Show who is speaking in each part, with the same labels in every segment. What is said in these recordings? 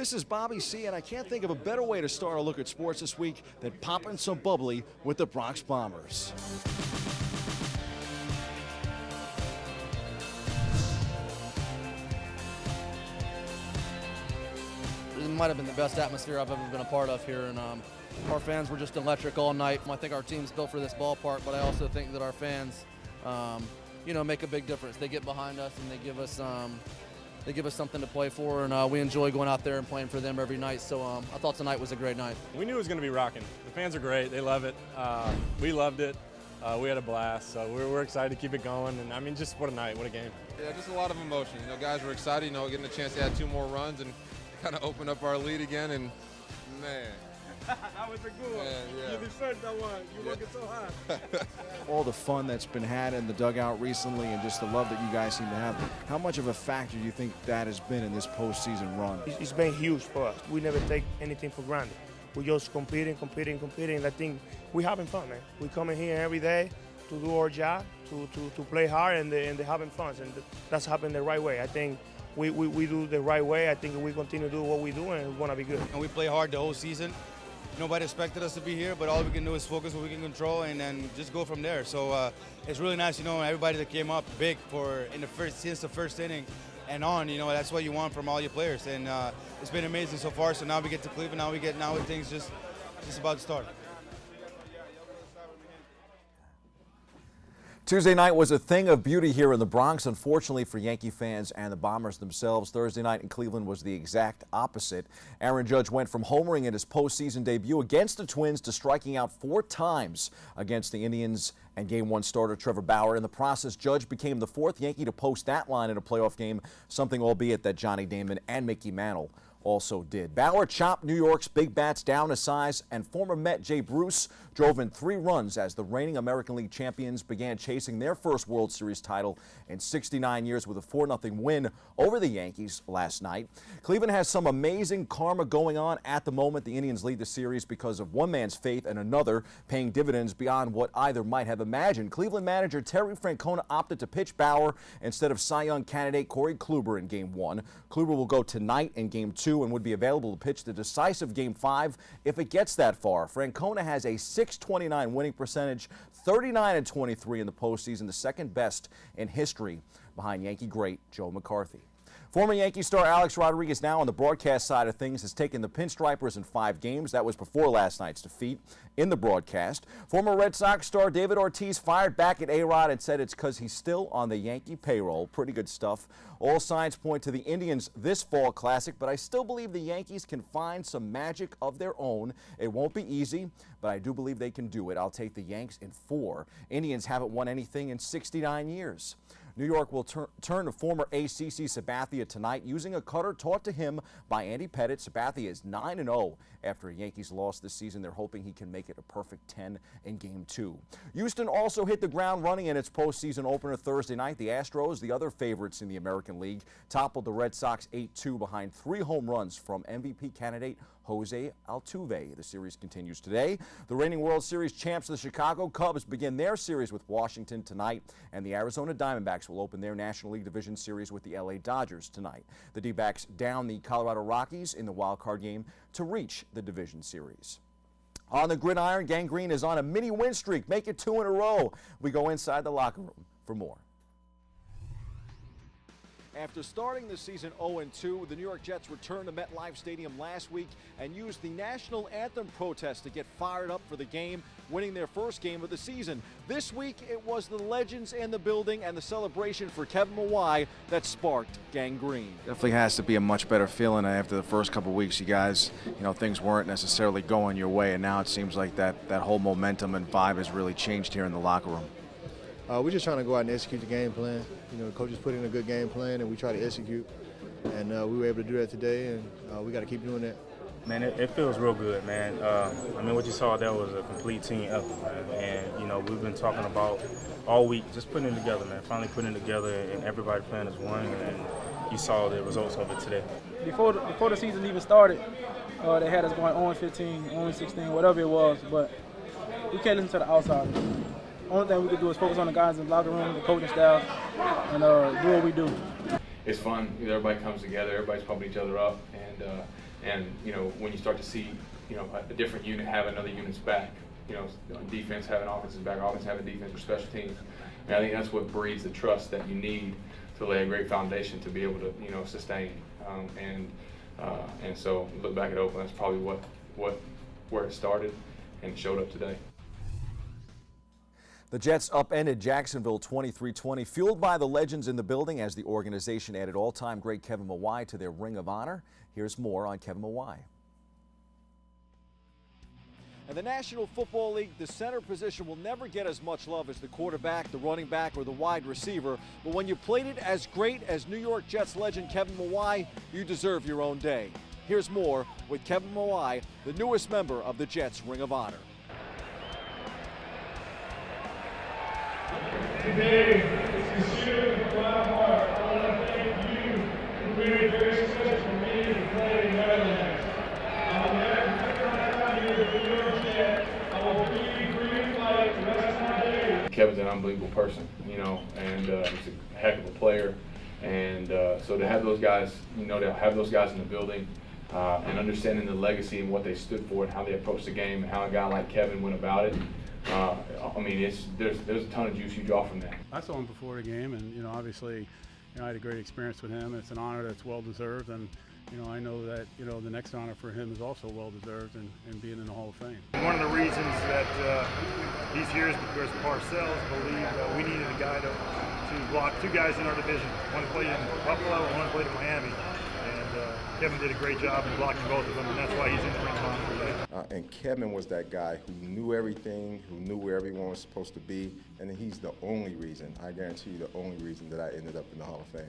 Speaker 1: This is Bobby C, and I can't think of a better way to start a look at sports this week than popping some bubbly with the Bronx Bombers.
Speaker 2: It might have been the best atmosphere I've ever been a part of here, and our fans were just electric all night. I think our team's built for this ballpark, but I also think that our fans, make a big difference. They get behind us and they give us something to play for, and we enjoy going out there and playing for them every night. So I thought tonight was a great night.
Speaker 3: We knew it was going to be rocking. The fans are great. They love it. We loved it. We had a blast. So we're excited to keep it going. And I mean, just what a night, what a game.
Speaker 4: Yeah, just a lot of emotion. Guys were excited. Getting a chance to add 2 more runs and kind of open up our lead again. And man.
Speaker 5: That was a good one.
Speaker 4: Yeah.
Speaker 5: You defended that one. You working so hard.
Speaker 1: All the fun that's been had in the dugout recently and just the love that you guys seem to have, how much of a factor do you think that has been in this postseason run?
Speaker 5: It's been huge for us. We never take anything for granted. We just competing. I think we're having fun, man. We come in here every day to do our job, to play hard, and they're having fun. And that's happened the right way. I think we do the right way. I think we continue to do what we do, and we're going to be good.
Speaker 6: And we play hard the whole season. Nobody expected us to be here, but all we can do is focus what we can control and then just go from there. So it's really nice, everybody that came up big since the first inning and on, that's what you want from all your players. And it's been amazing so far. So now we get to Cleveland. Now things just about to start.
Speaker 1: Tuesday night was a thing of beauty here in the Bronx, unfortunately for Yankee fans and the Bombers themselves. Thursday night in Cleveland was the exact opposite. Aaron Judge went from homering in his postseason debut against the Twins to striking out 4 times against the Indians and Game 1 starter Trevor Bauer. In the process, Judge became the 4th Yankee to post that line in a playoff game, something albeit that Johnny Damon and Mickey Mantle also did. Bauer chopped New York's big bats down to size, and former Met Jay Bruce drove in 3 runs as the reigning American League champions began chasing their first World Series title in 69 years with a 4-0 win over the Yankees last night. Cleveland has some amazing karma going on at the moment. The Indians lead the series because of one man's faith and another paying dividends beyond what either might have imagined. Cleveland manager Terry Francona opted to pitch Bauer instead of Cy Young candidate Corey Kluber in Game 1. Kluber will go tonight in Game 2 and would be available to pitch the decisive Game 5 if it gets that far. Francona has a .629 winning percentage, 39-23 in the postseason, the second best in history behind Yankee great Joe McCarthy. Former Yankee star Alex Rodriguez, now on the broadcast side of things, has taken the Pinstripers in 5 games. That was before last night's defeat in the broadcast. Former Red Sox star David Ortiz fired back at A-Rod and said it's because he's still on the Yankee payroll. Pretty good stuff. All signs point to the Indians this fall classic, but I still believe the Yankees can find some magic of their own. It won't be easy, but I do believe they can do it. I'll take the Yanks in 4. Indians haven't won anything in 69 years. New York will turn to former ACC Sabathia tonight using a cutter taught to him by Andy Pettitte. Sabathia is 9-0 after a Yankees loss this season. They're hoping he can make it a perfect 10 in Game 2. Houston also hit the ground running in its postseason opener Thursday night. The Astros, the other favorites in the American League, toppled the Red Sox 8-2 behind 3 home runs from MVP candidate Jose Altuve. The series continues today. The reigning World Series champs, the Chicago Cubs, begin their series with Washington tonight, and the Arizona Diamondbacks will open their National League Division series with the LA Dodgers tonight. The D-backs down the Colorado Rockies in the wild card game to reach the division series. On the gridiron, Gang Green is on a mini win streak. Make it 2 in a row. We go inside the locker room for more. After starting the season 0-2, the New York Jets returned to MetLife Stadium last week and used the national anthem protest to get fired up for the game, winning their first game of the season. This week, it was the legends in the building and the celebration for Kevin Mawai that sparked Gang Green. Definitely has to be a much better feeling after the first couple of weeks. You guys, things weren't necessarily going your way, and now it seems like that whole momentum and vibe has really changed here in the locker room.
Speaker 7: We're just trying to go out and execute the game plan. The coaches put in a good game plan, and we try to execute. And we were able to do that today, and we got to keep doing that.
Speaker 8: Man, it feels real good, man. What you saw there was a complete team effort, man. And, we've been talking about all week just putting it together, man. Finally putting it together, and everybody playing as one, and you saw the results of it today.
Speaker 9: Before the season even started, they had us going 0-15, 0-16, whatever it was, but we can't listen to the outsiders. Only thing we can do is focus on the guys in the locker room, the coaching staff, and do what we do.
Speaker 10: It's fun. Everybody comes together. Everybody's pumping each other up, and And when you start to see a different unit have another unit's back, defense having offense's back, offense having defense, or special teams, and I think that's what breeds the trust that you need to lay a great foundation to be able to sustain. And so look back at Oakland, that's probably where it started and showed up today.
Speaker 1: The Jets upended Jacksonville 23-20, fueled by the legends in the building as the organization added all-time great Kevin Mawai to their Ring of Honor. Here's more on Kevin Mawai. In the National Football League, the center position will never get as much love as the quarterback, the running back, or the wide receiver. But when you played it as great as New York Jets legend Kevin Mawai, you deserve your own day. Here's more with Kevin Mawai, the newest member of the Jets Ring of Honor.
Speaker 11: Today, it's sincerely from my heart. I want to thank you for being very special for me to play in Maryland. I will never forget my time here with the New York Jets. I will be free fight the rest of my days.
Speaker 10: Kevin's an unbelievable person, and he's a heck of a player. And so to have those guys, to have those guys in the building and understanding the legacy and what they stood for and how they approached the game and how a guy like Kevin went about it. There's a ton of juice you draw from that.
Speaker 12: I saw him before the game, and obviously, I had a great experience with him. It's an honor that's well deserved, and I know that the next honor for him is also well deserved, and being in the Hall of Fame.
Speaker 13: One of the reasons that he's here is because Parcells believed we needed a guy to block two guys in our division. One played in Buffalo and one played in Miami. Kevin did a great job in blocking both of them, and that's why he's in the Ring of Honor today.
Speaker 14: And Kevin was that guy who knew everything, who knew where everyone was supposed to be, and he's the only reason, I guarantee you, the only reason that I ended up in the Hall of Fame.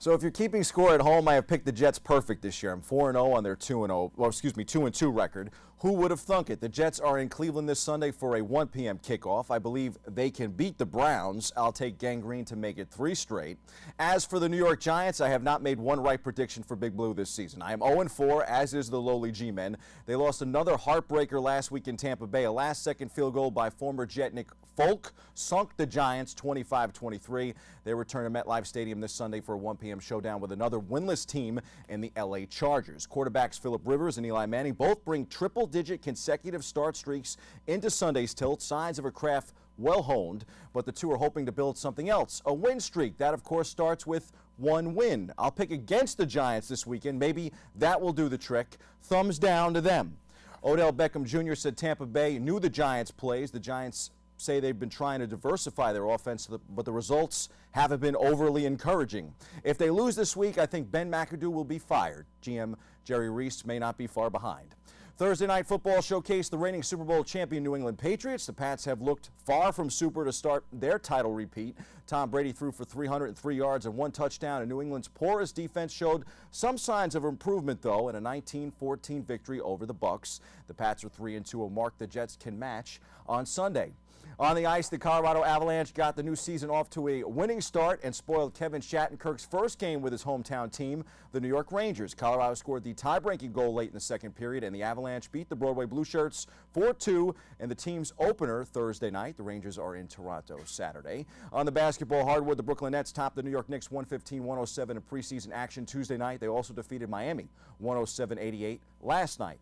Speaker 1: So if you're keeping score at home, I have picked the Jets perfect this year. I'm 4-0 on their 2-0, well, excuse me, 2-2 record. Who would have thunk it? The Jets are in Cleveland this Sunday for a 1 p.m. kickoff. I believe they can beat the Browns. I'll take Gangrene to make it 3 straight. As for the New York Giants, I have not made one right prediction for Big Blue this season. I am 0-4, as is the lowly G-Men. They lost another heartbreaker last week in Tampa Bay. A last-second field goal by former Jet Nick Folk sunk the Giants 25-23. They return to MetLife Stadium this Sunday for a 1 p.m. showdown with another winless team in the L.A. Chargers. Quarterbacks Phillip Rivers and Eli Manning both bring triple-digit consecutive start streaks into Sunday's tilt, signs of a craft well honed, but the two are hoping to build something else, a win streak. That, of course, starts with 1 win. I'll pick against the Giants this weekend. Maybe that will do the trick. Thumbs down to them. Odell Beckham Jr. said Tampa Bay knew the Giants' plays. The Giants say they've been trying to diversify their offense, but the results haven't been overly encouraging. If they lose this week, I think Ben McAdoo will be fired. GM Jerry Reese may not be far behind. Thursday Night Football showcased the reigning Super Bowl champion New England Patriots. The Pats have looked far from super to start their title repeat. Tom Brady threw for 303 yards and 1 touchdown, and New England's porous defense showed some signs of improvement, though, in a 19-14 victory over the Bucs. The Pats are 3-2, a mark the Jets can match on Sunday. On the ice, the Colorado Avalanche got the new season off to a winning start and spoiled Kevin Shattenkirk's first game with his hometown team, the New York Rangers. Colorado scored the tie-breaking goal late in the second period, and the Avalanche beat the Broadway Blue Shirts 4-2 in the team's opener Thursday night. The Rangers are in Toronto Saturday. On the basketball hardwood, the Brooklyn Nets topped the New York Knicks 115-107 in preseason action Tuesday night. They also defeated Miami 107-88 last night.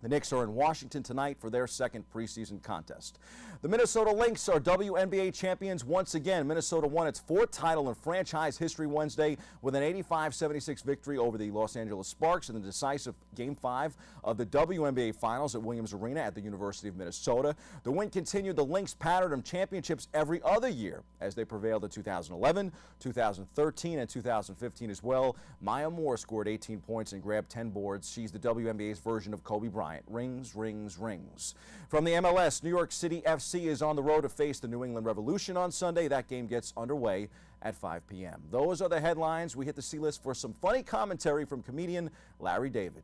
Speaker 1: The Knicks are in Washington tonight for their second preseason contest. The Minnesota Lynx are WNBA champions once again. Minnesota won its 4th title in franchise history Wednesday with an 85-76 victory over the Los Angeles Sparks in the decisive Game 5 of the WNBA Finals at Williams Arena at the University of Minnesota. The win continued the Lynx pattern of championships every other year as they prevailed in 2011, 2013, and 2015 as well. Maya Moore scored 18 points and grabbed 10 boards. She's the WNBA's version of Kobe Bryant. Rings, rings, rings. From the MLS, New York City FC is on the road to face the New England Revolution on Sunday. That game gets underway at 5 p.m. Those are the headlines. We hit the C-list for some funny commentary from comedian Larry David.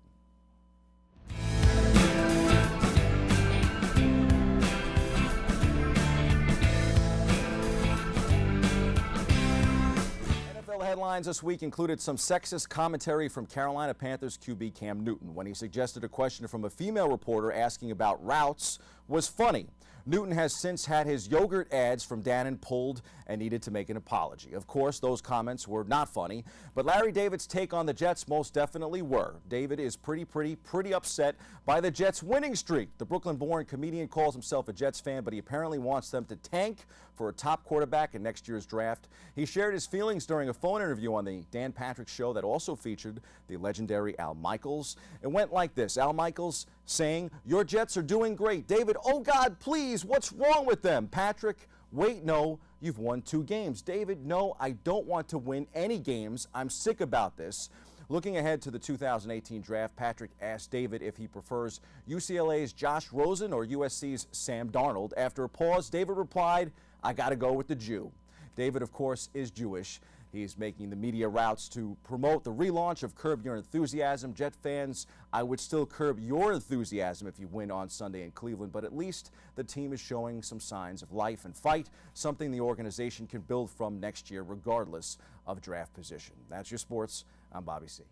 Speaker 1: NFL headlines this week included some sexist commentary from Carolina Panthers QB Cam Newton when he suggested a question from a female reporter asking about routes was funny. Newton has since had his yogurt ads from Dannon pulled and needed to make an apology. Of course, those comments were not funny, but Larry David's take on the Jets most definitely were. David is pretty upset by the Jets' winning streak. The Brooklyn-born comedian calls himself a Jets fan, but he apparently wants them to tank for a top quarterback in next year's draft. He shared his feelings during a phone interview on the Dan Patrick Show that also featured the legendary Al Michaels. It went like this. Al Michaels saying, "Your Jets are doing great." David, "Oh God, please, what's wrong with them?" Patrick, "Wait, no, you've won 2 games." David, "No, I don't want to win any games. I'm sick about this." Looking ahead to the 2018 draft, Patrick asked David if he prefers UCLA's Josh Rosen or USC's Sam Darnold. After a pause, David replied, "I gotta go with the Jew." David, of course, is Jewish. He's making the media routes to promote the relaunch of Curb Your Enthusiasm. Jet fans, I would still curb your enthusiasm if you win on Sunday in Cleveland, but at least the team is showing some signs of life and fight, something the organization can build from next year regardless of draft position. That's your sports. I'm Bobby C.